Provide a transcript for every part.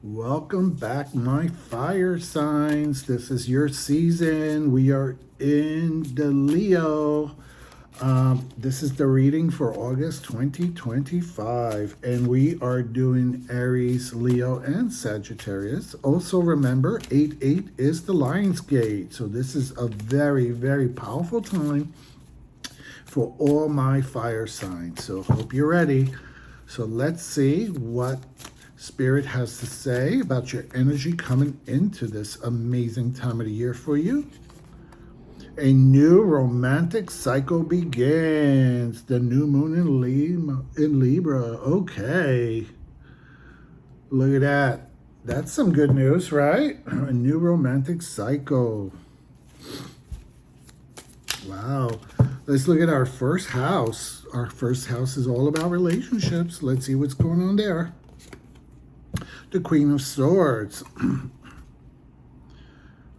Welcome back, my fire signs. This is your season. We are in the Leo. This is the reading for August 2025, and we are doing Aries, Leo, and Sagittarius. Also, remember, 8-8 is the Lion's Gate. So, this is a very, very powerful time for all my fire signs. So, hope you're ready. So, let's see what Spirit has to say about your energy coming into this amazing time of the year for you. A new romantic cycle begins. The new moon in Libra. Okay. Look at that. That's some good news, right? A new romantic cycle. Wow. Let's look at our first house. Our first house is all about relationships. Let's see what's going on there. The Queen of Swords. All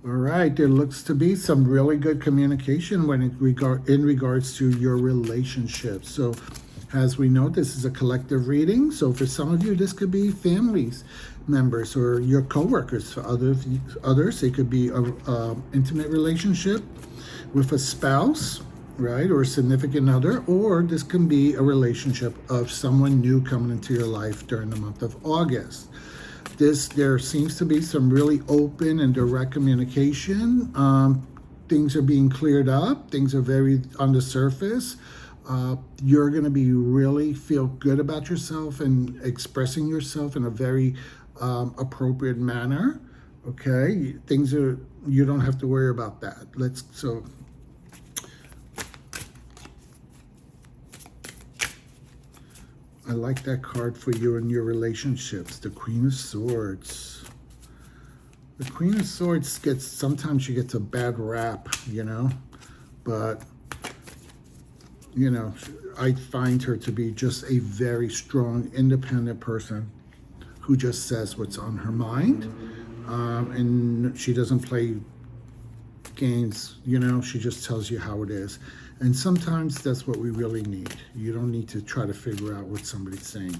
right, there looks to be some really good communication when in regards to your relationships. So, as we know, this is a collective reading. So, for some of you, this could be families members or your coworkers. For others, it could be a intimate relationship with a spouse, right, or a significant other, or this can be a relationship of someone new coming into your life during the month of August. There seems to be some really open and direct communication. Things are being cleared up. Things are very on the surface. You're going to be really feel good about yourself and expressing yourself in a very appropriate manner. Okay, you don't have to worry about that. I like that card for you and your relationships, the Queen of Swords. The Queen of Swords sometimes she gets a bad rap, but, I find her to be just a very strong, independent person who just says what's on her mind, and she doesn't play games, she just tells you how it is. And sometimes that's what we really need. You don't need to try to figure out what somebody's saying,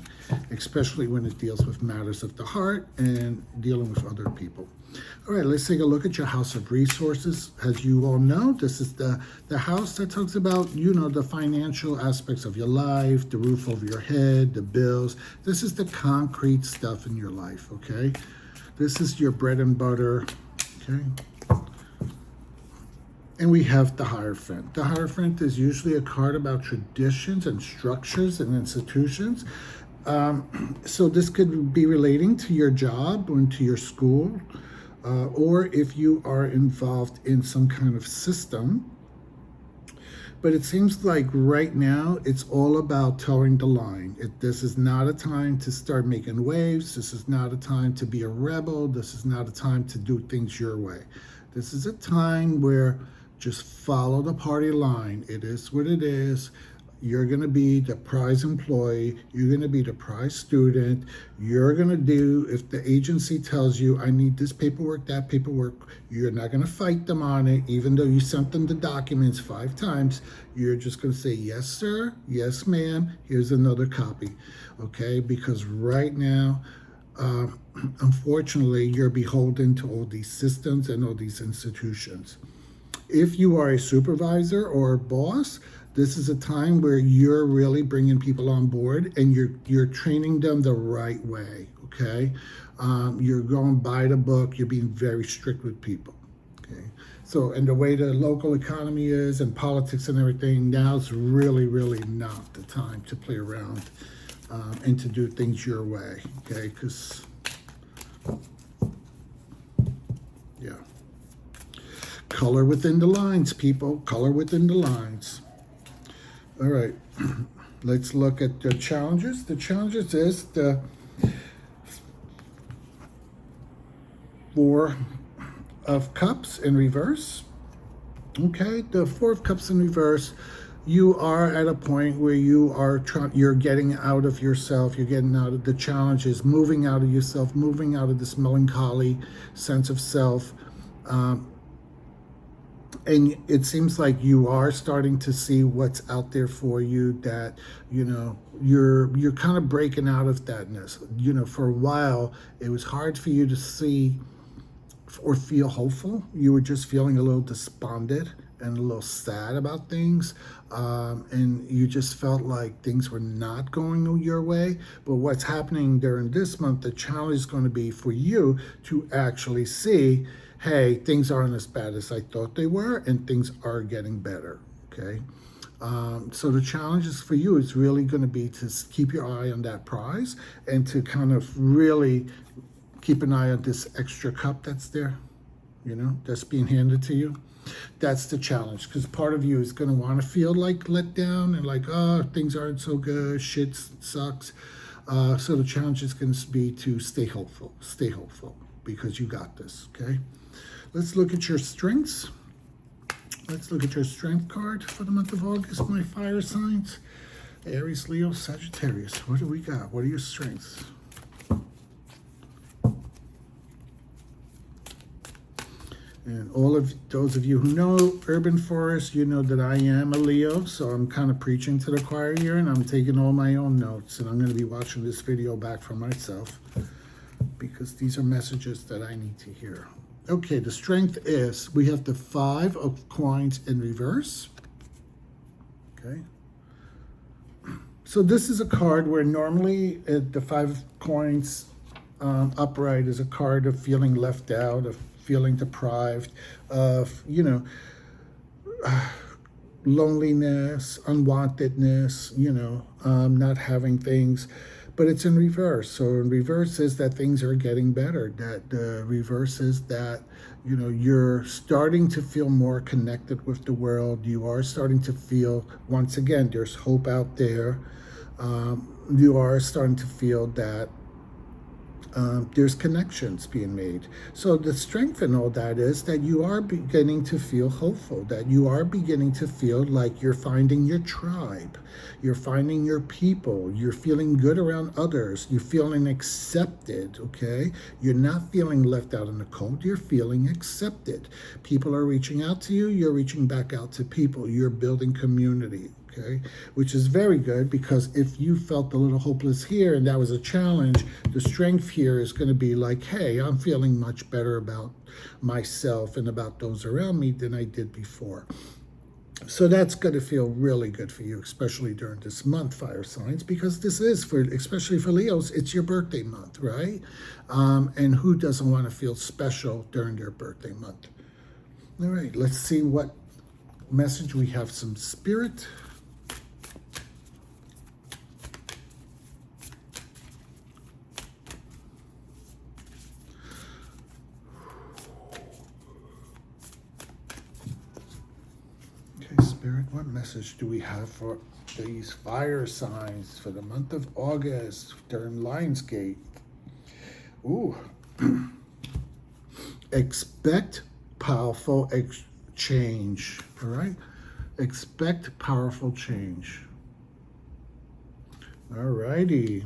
especially when it deals with matters of the heart and dealing with other people. All right, let's take a look at your house of resources. As you all know, this is the house that talks about, the financial aspects of your life, the roof over your head, the bills. This is the concrete stuff in your life, okay? This is your bread and butter, okay? And we have the Hierophant. The Hierophant is usually a card about traditions and structures and institutions. So this could be relating to your job or to your school, or if you are involved in some kind of system. But it seems like right now it's all about towing the line. This is not a time to start making waves. This is not a time to be a rebel. This is not a time to do things your way. This is a time where just follow the party line. It is what it is. You're going to be the prize employee. You're going to be the prize student. You're going to do, if the agency tells you, I need this paperwork, that paperwork, you're not going to fight them on it, even though you sent them the documents 5 times. You're just going to say, yes, sir, yes, ma'am, here's another copy, okay? Because right now, unfortunately, you're beholden to all these systems and all these institutions. If you are a supervisor or a boss, this is a time where you're really bringing people on board and you're training them the right way, okay? You're going by the book. You're being very strict with people, okay? So, and the way the local economy is and politics and everything, now's really, really not the time to play around and to do things your way, okay? Because, yeah. Color within the lines, people. Color within the lines. All right. Let's look at the challenges. The challenges is the 4 of Cups in reverse. Okay, the 4 of Cups in reverse. You are at a point where you're getting out of yourself. You're getting out of the challenges, moving out of yourself, moving out of this melancholy sense of self. and it seems like you are starting to see what's out there for you, that you're kind of breaking out of thatness. For a while it was hard for you to see or feel hopeful. You were just feeling a little despondent and a little sad about things, and you just felt like things were not going your way. But what's happening during this month, the challenge is going to be for you to actually see, hey, things aren't as bad as I thought they were, and things are getting better. Okay. So the challenge is for you is really going to be to keep your eye on that prize, and to kind of really keep an eye on this extra cup that's there, that's being handed to you. That's the challenge, because part of you is going to want to feel like let down and like, oh, things aren't so good, shit sucks. So the challenge is going to be to stay hopeful, because you got this, okay? Let's look at your strengths. Let's look at your strength card for the month of August, my fire signs. Aries, Leo, Sagittarius. What do we got? What are your strengths? And all of those of you who know Urban Forest, you know that I am a Leo, so I'm kind of preaching to the choir here, and I'm taking all my own notes, and I'm going to be watching this video back for myself, because these are messages that I need to hear. Okay, the strength is, we have the 5 of coins in reverse. Okay. So this is a card where normally the 5 of coins upright is a card of feeling left out, of feeling deprived, of, loneliness, unwantedness, not having things. But it's in reverse. So in reverse is that things are getting better. That the reverse is that, you're starting to feel more connected with the world. You are starting to feel, once again, there's hope out there. You are starting to feel that there's connections being made. So the strength in all that is that you are beginning to feel hopeful, that you are beginning to feel like you're finding your tribe, you're finding your people, you're feeling good around others, you're feeling accepted, okay? You're not feeling left out in the cold, you're feeling accepted. People are reaching out to you, you're reaching back out to people, you're building community. Okay, which is very good, because if you felt a little hopeless here and that was a challenge, the strength here is going to be like, hey, I'm feeling much better about myself and about those around me than I did before. So that's going to feel really good for you, especially during this month, fire signs, because this is, especially for Leos, it's your birthday month, right? And who doesn't want to feel special during their birthday month? All right, let's see what message we have. Some spirit. Spirit, what message do we have for these fire signs for the month of August during Lionsgate? Ooh. Expect powerful change, all right? Expect powerful change. All righty.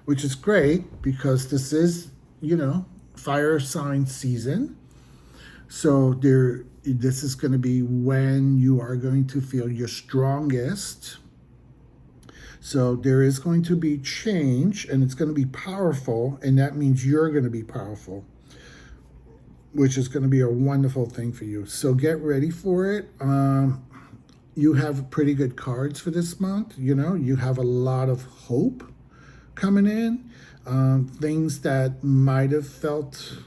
Which is great, because this is, fire sign season. So this is going to be when you are going to feel your strongest. So there is going to be change, and it's going to be powerful, and that means you're going to be powerful, which is going to be a wonderful thing for you. So get ready for it. You have pretty good cards for this month. You have a lot of hope coming in. Things that might have felt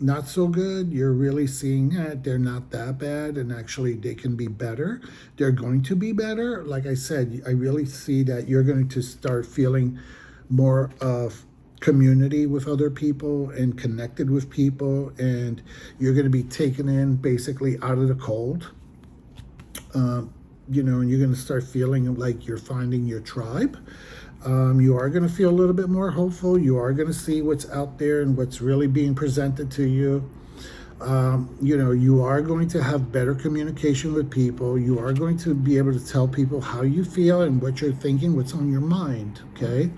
not so good, you're really seeing that they're not that bad, and actually they can be better. They're going to be better. Like I said, I really see that you're going to start feeling more of community with other people and connected with people, and you're going to be taken in basically out of the cold. And you're going to start feeling like you're finding your tribe. You are going to feel a little bit more hopeful. You are going to see what's out there and what's really being presented to you. You are going to have better communication with people. You are going to be able to tell people how you feel and what you're thinking, what's on your mind, okay?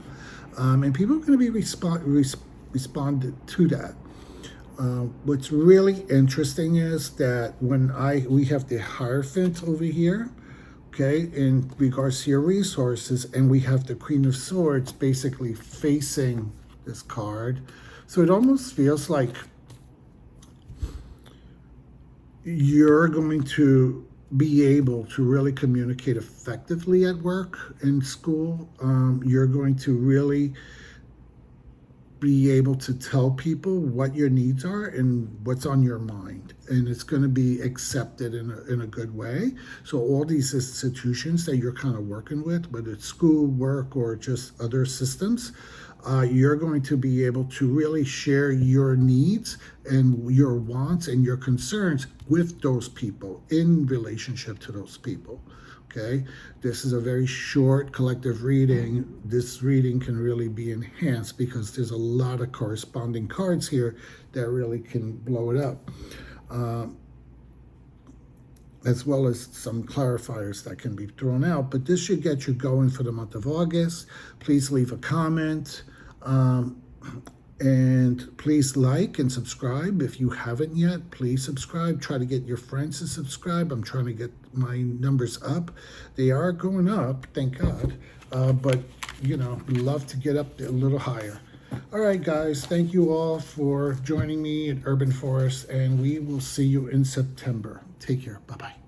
And people are going to be responded to that. What's really interesting is that when we have the Hierophant over here, okay, in regards to your resources, and we have the Queen of Swords basically facing this card. So it almost feels like you're going to be able to really communicate effectively at work and school. You're going to really be able to tell people what your needs are and what's on your mind, and it's going to be accepted in a good way. So all these institutions that you're kind of working with, whether it's school, work, or just other systems, you're going to be able to really share your needs and your wants and your concerns with those people, in relationship to those people. Okay, this is a very short collective reading. This reading can really be enhanced because there's a lot of corresponding cards here that really can blow it up, as well as some clarifiers that can be thrown out. But this should get you going for the month of August. Please leave a comment. And please like and subscribe. If you haven't yet, please subscribe. Try to get your friends to subscribe. I'm trying to get my numbers up. They are going up, thank God. But, you know, love to get up a little higher. All right, guys. Thank you all for joining me at Urban Forest, and we will see you in September. Take care. Bye-bye.